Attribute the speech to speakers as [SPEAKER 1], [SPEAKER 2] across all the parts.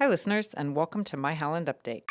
[SPEAKER 1] Hi, listeners, and welcome to My Holland Update.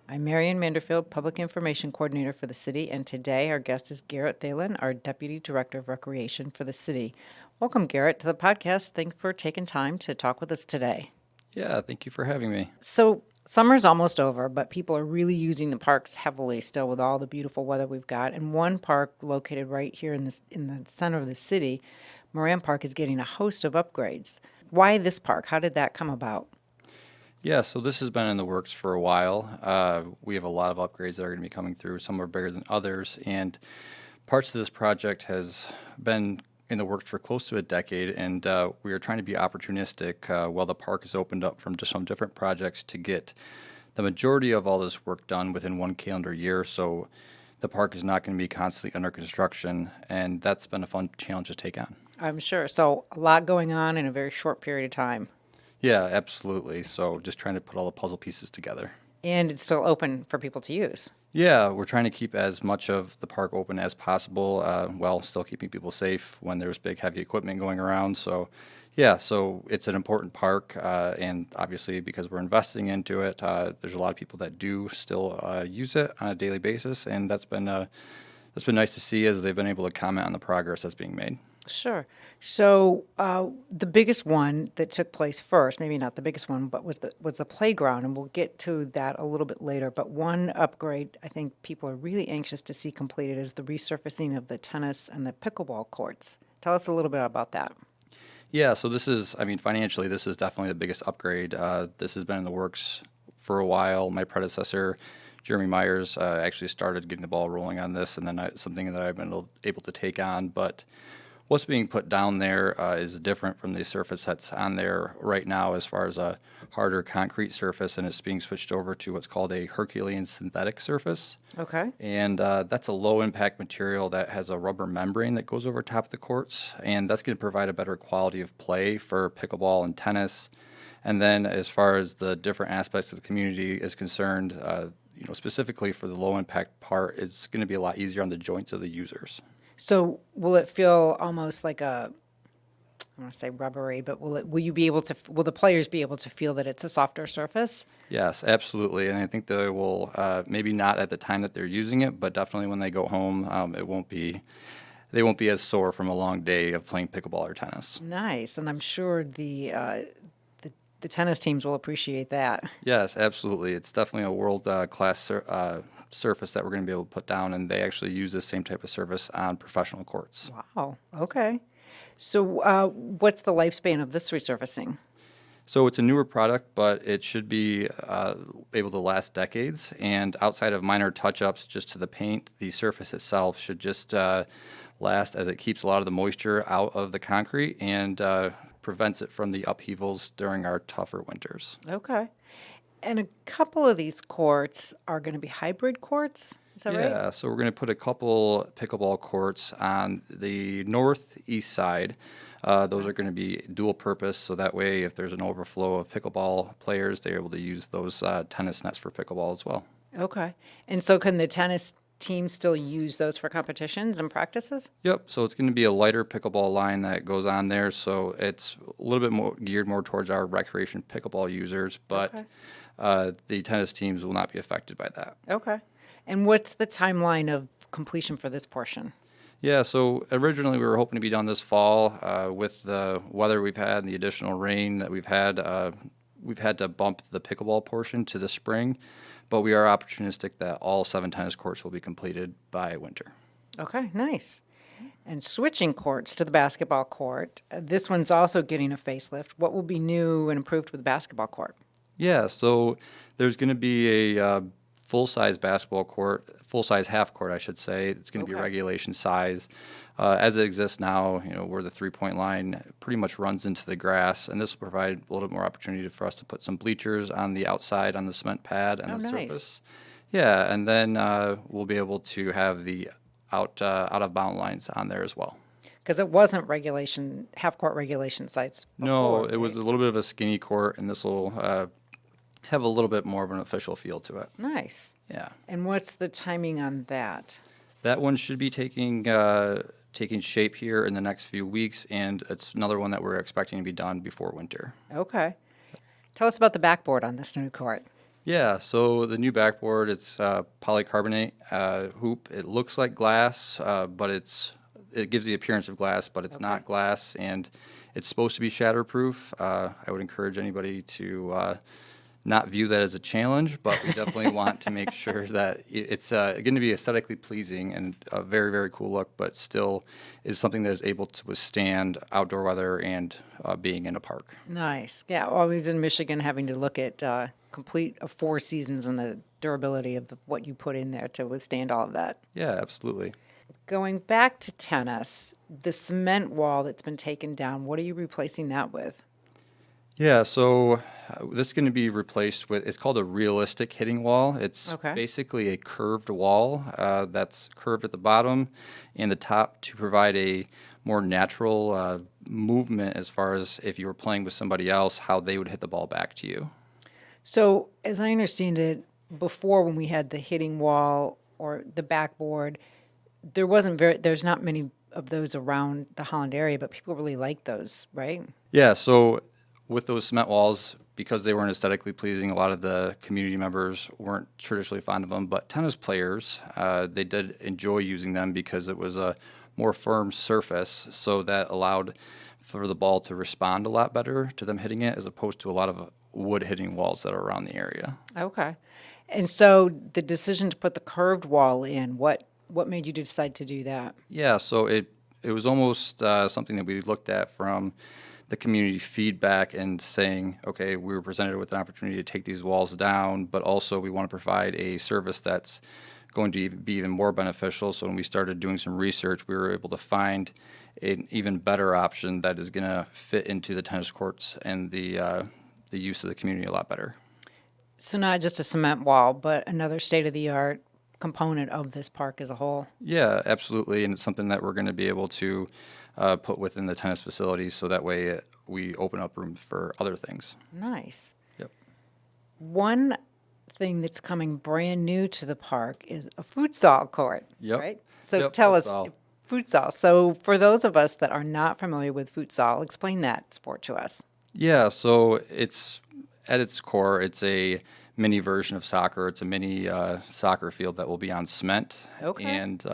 [SPEAKER 1] I'm Marion Manderfield, Public Information Coordinator for the city, and today our guest is Garrett Thalen, our Deputy Director of Recreation for the city. Welcome, Garrett, to the podcast. Thanks for taking time to talk with us today.
[SPEAKER 2] Yeah, thank you for having me.
[SPEAKER 1] So, summer's almost over, but people are really using the parks heavily still with all the beautiful weather we've got. And one park located right here in the center of the city, Moran Park, is getting a host of upgrades. Why this park? How did that come about?
[SPEAKER 2] Yeah, so this has been in the works for a while. We have a lot of upgrades that are going to be coming through. Some are bigger than others, and parts of this project has been in the works for close to a decade, and we are trying to be opportunistic while the park is opened up from just some different projects to get the majority of all this work done within one calendar year. So the park is not going to be constantly under construction, and that's been a fun challenge to take on.
[SPEAKER 1] I'm sure. So, a lot going on in a very short period of time.
[SPEAKER 2] Yeah, absolutely. So just trying to put all the puzzle pieces together.
[SPEAKER 1] And it's still open for people to use.
[SPEAKER 2] Yeah, we're trying to keep as much of the park open as possible, while still keeping people safe when there's big, heavy equipment going around. So, yeah, so it's an important park, and obviously because we're investing into it, there's a lot of people that do still use it on a daily basis, and that's been nice to see as they've been able to comment on the progress that's being made.
[SPEAKER 1] Sure. So the biggest one that took place first, maybe not the biggest one, but was the playground, and we'll get to that a little bit later. But one upgrade I think people are really anxious to see completed is the resurfacing of the tennis and the pickleball courts. Tell us a little bit about that.
[SPEAKER 2] Yeah, so this is, I mean, financially, this is definitely the biggest upgrade. This has been in the works for a while. My predecessor, Jeremy Myers, actually started getting the ball rolling on this, and then something that I've been able to take on. But what's being put down there is different from the surface that's on there right now as far as a harder concrete surface, and it's being switched over to what's called a Herculean synthetic surface.
[SPEAKER 1] Okay.
[SPEAKER 2] And that's a low impact material that has a rubber membrane that goes over top of the courts, and that's going to provide a better quality of play for pickleball and tennis. And then as far as the different aspects of the community is concerned, specifically for the low impact part, it's going to be a lot easier on the joints of the users.
[SPEAKER 1] So will it feel almost like I want to say rubbery, but will the players be able to feel that it's a softer surface?
[SPEAKER 2] Yes, absolutely. And I think they will, maybe not at the time that they're using it, but definitely when they go home, they won't be as sore from a long day of playing pickleball or tennis.
[SPEAKER 1] Nice, and I'm sure the tennis teams will appreciate that.
[SPEAKER 2] Yes, absolutely. It's definitely a world class surface that we're going to be able to put down, and they actually use the same type of surface on professional courts.
[SPEAKER 1] Wow. Okay. So, what's the lifespan of this resurfacing?
[SPEAKER 2] So it's a newer product, but it should be able to last decades. And outside of minor touch-ups just to the paint, the surface itself should just last, as it keeps a lot of the moisture out of the concrete and prevents it from the upheavals during our tougher winters.
[SPEAKER 1] Okay. And a couple of these courts are going to be hybrid courts. Is that right?
[SPEAKER 2] Yeah, so we're going to put a couple pickleball courts on the northeast side. Those are going to be dual purpose, so that way if there's an overflow of pickleball players, they're able to use those tennis nets for pickleball as well.
[SPEAKER 1] Okay. And so, can the tennis team still use those for competitions and practices?
[SPEAKER 2] Yep, so it's going to be a lighter pickleball line that goes on there, so it's a little bit more geared more towards our recreation pickleball users, but the tennis teams will not be affected by that.
[SPEAKER 1] Okay. And what's the timeline of completion for this portion?
[SPEAKER 2] Yeah, so originally we were hoping to be done this fall. With the weather we've had and the additional rain that we've had to bump the pickleball portion to the spring, but we are opportunistic that all 7 tennis courts will be completed by winter.
[SPEAKER 1] Okay, nice. And switching courts to the basketball court, this one's also getting a facelift. What will be new and improved with the basketball court?
[SPEAKER 2] Yeah, so there's going to be a full-size basketball court, full-size half court, I should say. It's going to be regulation size. As it exists now, where the three-point line pretty much runs into the grass, and this will provide a little bit more opportunity for us to put some bleachers on the outside on the cement pad and the surface. Yeah, and then we'll be able to have the out of bound lines on there as well.
[SPEAKER 1] Because it wasn't half court regulation sites before.
[SPEAKER 2] No, it was a little bit of a skinny court, and this will have a little bit more of an official feel to it.
[SPEAKER 1] Nice.
[SPEAKER 2] Yeah.
[SPEAKER 1] And what's the timing on that?
[SPEAKER 2] That one should be taking shape here in the next few weeks, and it's another one that we're expecting to be done before winter.
[SPEAKER 1] Okay. Tell us about the backboard on this new court.
[SPEAKER 2] Yeah, so the new backboard, it's polycarbonate hoop. It looks like glass, but it gives the appearance of glass, but it's
[SPEAKER 1] Okay.
[SPEAKER 2] not glass, and it's supposed to be shatterproof. I would encourage anybody to not view that as a challenge, but we definitely want to make sure that it's going to be aesthetically pleasing and a very, very cool look, but still is something that is able to withstand outdoor weather and being in a park.
[SPEAKER 1] Nice. Yeah, always in Michigan having to look at complete of 4 seasons and the durability of what you put in there to withstand all of that.
[SPEAKER 2] Yeah, absolutely.
[SPEAKER 1] Going back to tennis, the cement wall that's been taken down, what are you replacing that with?
[SPEAKER 2] Yeah, so this is going to be replaced with, it's called a realistic hitting wall. It's
[SPEAKER 1] Okay.
[SPEAKER 2] basically a curved wall that's curved at the bottom and the top to provide a more natural movement as far as if you were playing with somebody else, how they would hit the ball back to you.
[SPEAKER 1] So, as I understand it, before when we had the hitting wall or the backboard, there's not many of those around the Holland area, but people really like those, right?
[SPEAKER 2] Yeah, so with those cement walls, because they weren't aesthetically pleasing, a lot of the community members weren't traditionally fond of them. But tennis players, they did enjoy using them because it was a more firm surface, so that allowed for the ball to respond a lot better to them hitting it, as opposed to a lot of wood hitting walls that are around the area.
[SPEAKER 1] Okay. And so the decision to put the curved wall in, what made you decide to do that?
[SPEAKER 2] Yeah, so it was almost something that we looked at from the community feedback and saying, okay, we were presented with an opportunity to take these walls down, but also we want to provide a service that's going to be even more beneficial. So when we started doing some research, we were able to find an even better option that is going to fit into the tennis courts and the use of the community a lot better.
[SPEAKER 1] So not just a cement wall, but another state-of-the-art component of this park as a whole.
[SPEAKER 2] Yeah, absolutely, and it's something that we're going to be able to put within the tennis facilities, so that way we open up room for other things.
[SPEAKER 1] Nice.
[SPEAKER 2] Yep.
[SPEAKER 1] One thing that's coming brand new to the park is a futsal court,
[SPEAKER 2] Yep.
[SPEAKER 1] right? So
[SPEAKER 2] Yep.
[SPEAKER 1] tell us,
[SPEAKER 2] Futsal.
[SPEAKER 1] futsal. So for those of us that are not familiar with futsal, explain that sport to us.
[SPEAKER 2] Yeah, so it's at its core, it's a mini version of soccer. It's a mini soccer field that will be on cement.
[SPEAKER 1] Okay.
[SPEAKER 2] And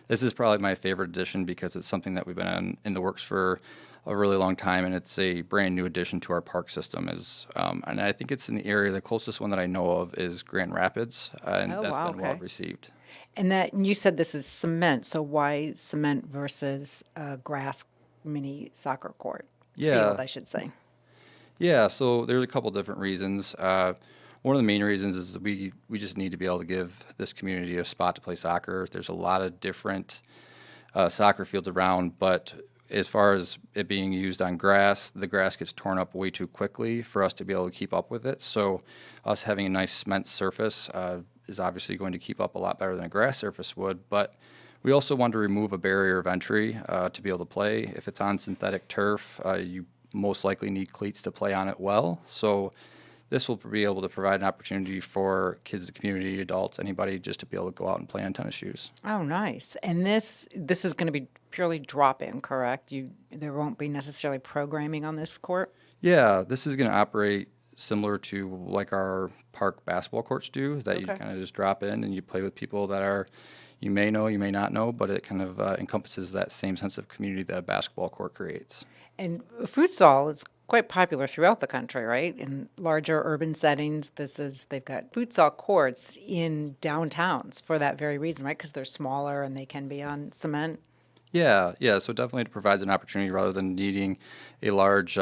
[SPEAKER 2] this is probably my favorite addition because it's something that we've been in the works for a really long time, and it's a brand new addition to our park system. And I think it's in the area. The closest one that I know of is Grand Rapids, and
[SPEAKER 1] Oh,
[SPEAKER 2] that's
[SPEAKER 1] wow,
[SPEAKER 2] been well
[SPEAKER 1] okay.
[SPEAKER 2] received.
[SPEAKER 1] And that and you said this is cement, so why cement versus a grass mini soccer court? Field,
[SPEAKER 2] Yeah,
[SPEAKER 1] I should say.
[SPEAKER 2] yeah. So there's a couple different reasons. One of the main reasons is we just need to be able to give this community a spot to play soccer. There's a lot of different soccer fields around, but as far as it being used on grass, the grass gets torn up way too quickly for us to be able to keep up with it. So us having a nice cement surface is obviously going to keep up a lot better than a grass surface would, but we also want to remove a barrier of entry to be able to play. If it's on synthetic turf, you most likely need cleats to play on it well. So this will be able to provide an opportunity for kids, the community, adults, anybody just to be able to go out and play on tennis shoes.
[SPEAKER 1] Oh, nice. And this is going to be purely drop-in, correct? There won't be necessarily programming on this court?
[SPEAKER 2] Yeah, this is going to operate similar to like our park basketball courts do, that you
[SPEAKER 1] Okay.
[SPEAKER 2] kind of just drop in and you play with people that are, you may know, you may not know, but it kind of encompasses that same sense of community that a basketball court creates.
[SPEAKER 1] And futsal is quite popular throughout the country, right? In larger urban settings, they've got futsal courts in downtowns for that very reason, right? Because they're smaller and they can be on cement.
[SPEAKER 2] Yeah, yeah. So definitely it provides an opportunity rather than needing a large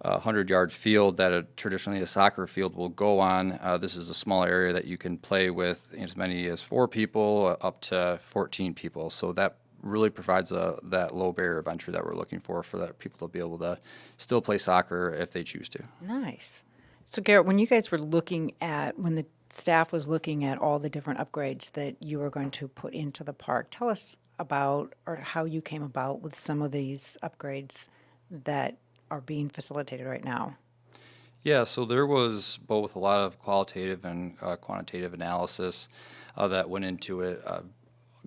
[SPEAKER 2] 100-yard field that traditionally a soccer field will go on. This is a small area that you can play with as many as 4 people up to 14 people. So that really provides that low barrier of entry that we're looking for that people to be able to still play soccer if they choose to.
[SPEAKER 1] Nice. So, Garrett, when you guys were when the staff was looking at all the different upgrades that you were going to put into the park, tell us about or how you came about with some of these upgrades that are being facilitated right now.
[SPEAKER 2] Yeah, so there was both a lot of qualitative and quantitative analysis that went into it.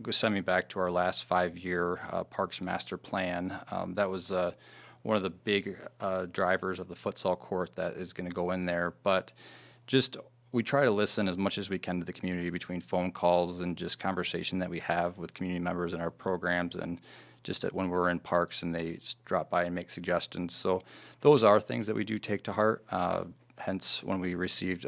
[SPEAKER 2] Sending back to our last 5-year Parks Master Plan, that was one of the big drivers of the futsal court that is going to go in there. But just we try to listen as much as we can to the community between phone calls and just conversation that we have with community members in our programs and just when we're in parks and they drop by and make suggestions. So those are things that we do take to heart. Hence, when we received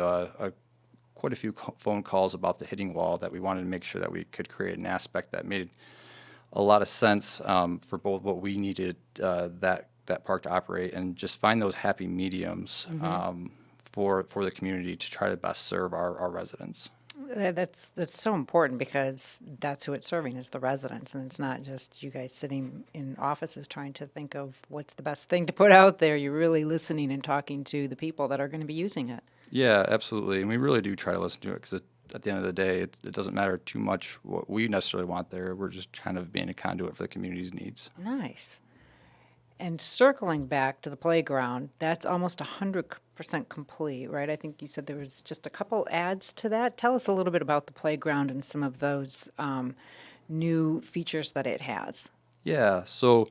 [SPEAKER 2] quite a few phone calls about the hitting wall, that we wanted to make sure that we could create an aspect that made a lot of sense for both what we needed that park to operate and just find those happy mediums for the community to try to best serve our residents.
[SPEAKER 1] That's so important because that's who it's serving is the residents, and it's not just you guys sitting in offices trying to think of what's the best thing to put out there. You're really listening and talking to the people that are going to be using it.
[SPEAKER 2] Yeah, absolutely. And we really do try to listen to it because at the end of the day, it doesn't matter too much what we necessarily want there. We're just kind of being a conduit for the community's needs.
[SPEAKER 1] Nice. And circling back to the playground, that's almost 100% complete, right? I think you said there was just a couple adds to that. Tell us a little bit about the playground and some of those new features that it has.
[SPEAKER 2] Yeah, so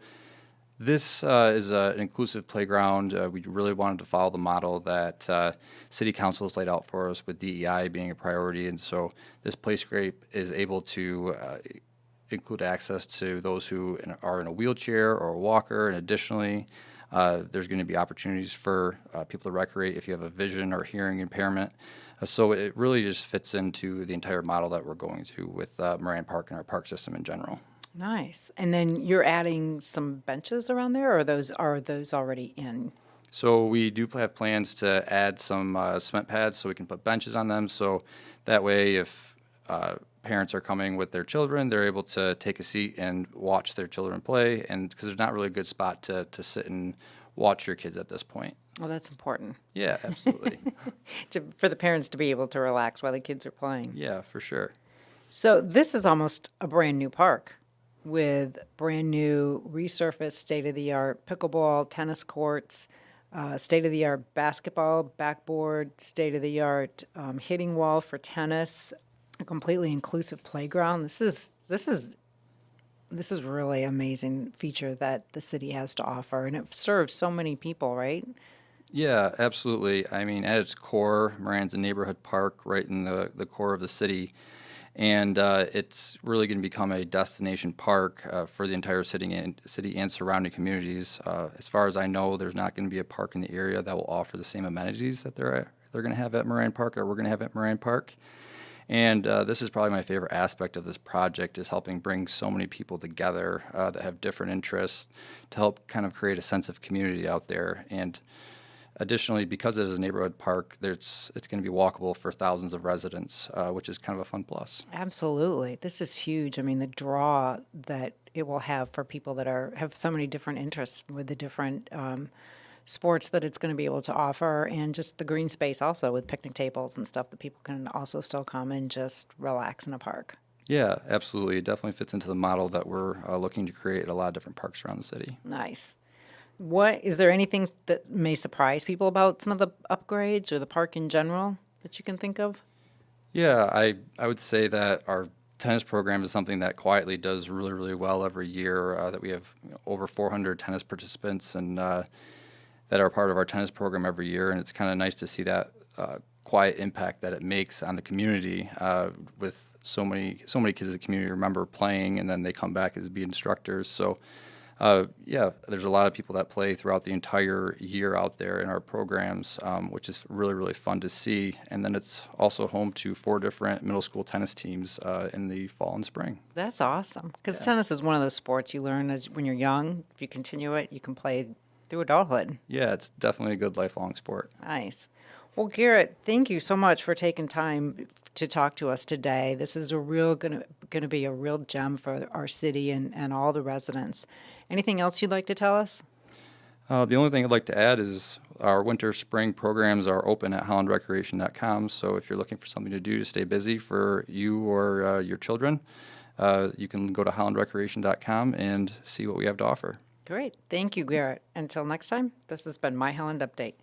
[SPEAKER 2] this is an inclusive playground. We really wanted to follow the model that City Council has laid out for us with DEI being a priority. And so this playscape is able to include access to those who are in a wheelchair or a walker. And additionally, there's going to be opportunities for people to recreate if you have a vision or hearing impairment. So it really just fits into the entire model that we're going to with Moran Park and our park system in general.
[SPEAKER 1] Nice. And then you're adding some benches around there, or are those already in?
[SPEAKER 2] So we do have plans to add some cement pads so we can put benches on them. So that way, if parents are coming with their children, they're able to take a seat and watch their children play. And because there's not really a good spot to sit and watch your kids at this point.
[SPEAKER 1] Well, that's important
[SPEAKER 2] Yeah, absolutely.
[SPEAKER 1] for the parents to be able to relax while the kids are playing.
[SPEAKER 2] Yeah, for sure.
[SPEAKER 1] So this is almost a brand new park with brand new resurfaced, state-of-the-art pickleball, tennis courts, state-of-the-art basketball backboard, state-of-the-art hitting wall for tennis, a completely inclusive playground. This is really amazing feature that the city has to offer, and it serves so many people, right?
[SPEAKER 2] Yeah, absolutely. I mean, at its core, Moran's a neighborhood park right in the core of the city. And it's really going to become a destination park for the entire city and surrounding communities. As far as I know, there's not going to be a park in the area that will offer the same amenities that they're going to have at Moran Park or we're going to have at Moran Park. And this is probably my favorite aspect of this project is helping bring so many people together that have different interests to help kind of create a sense of community out there. And additionally, because it is a neighborhood park, it's going to be walkable for thousands of residents, which is kind of a fun plus.
[SPEAKER 1] Absolutely. This is huge. I mean, the draw that it will have for people that have so many different interests with the different sports that it's going to be able to offer, and just the green space also with picnic tables and stuff that people can also still come and just relax in a park.
[SPEAKER 2] Yeah, absolutely. It definitely fits into the model that we're looking to create at a lot of different parks around the city.
[SPEAKER 1] Nice. What is there anything that may surprise people about some of the upgrades or the park in general that you can think of?
[SPEAKER 2] Yeah, I would say that our tennis program is something that quietly does really, really well every year, that we have over 400 tennis participants and that are part of our tennis program every year. And it's kind of nice to see that quiet impact that it makes on the community with so many kids in the community remember playing and then they come back as be instructors. So yeah, there's a lot of people that play throughout the entire year out there in our programs, which is really, really fun to see. And then it's also home to 4 different middle school tennis teams in the fall and spring.
[SPEAKER 1] That's awesome because tennis is one of those sports you learn as when you're young. If you continue it, you can play through adulthood.
[SPEAKER 2] Yeah, it's definitely a good lifelong sport.
[SPEAKER 1] Nice. Well, Garrett, thank you so much for taking time to talk to us today. This is going to be a real gem for our city and all the residents. Anything else you'd like to tell us?
[SPEAKER 2] The only thing I'd like to add is our winter spring programs are open at hollandrecreation.com. So if you're looking for something to do to stay busy for you or your children, you can go to hollandrecreation.com and see what we have to offer.
[SPEAKER 1] Great. Thank you, Garrett. Until next time, this has been My Holland Update.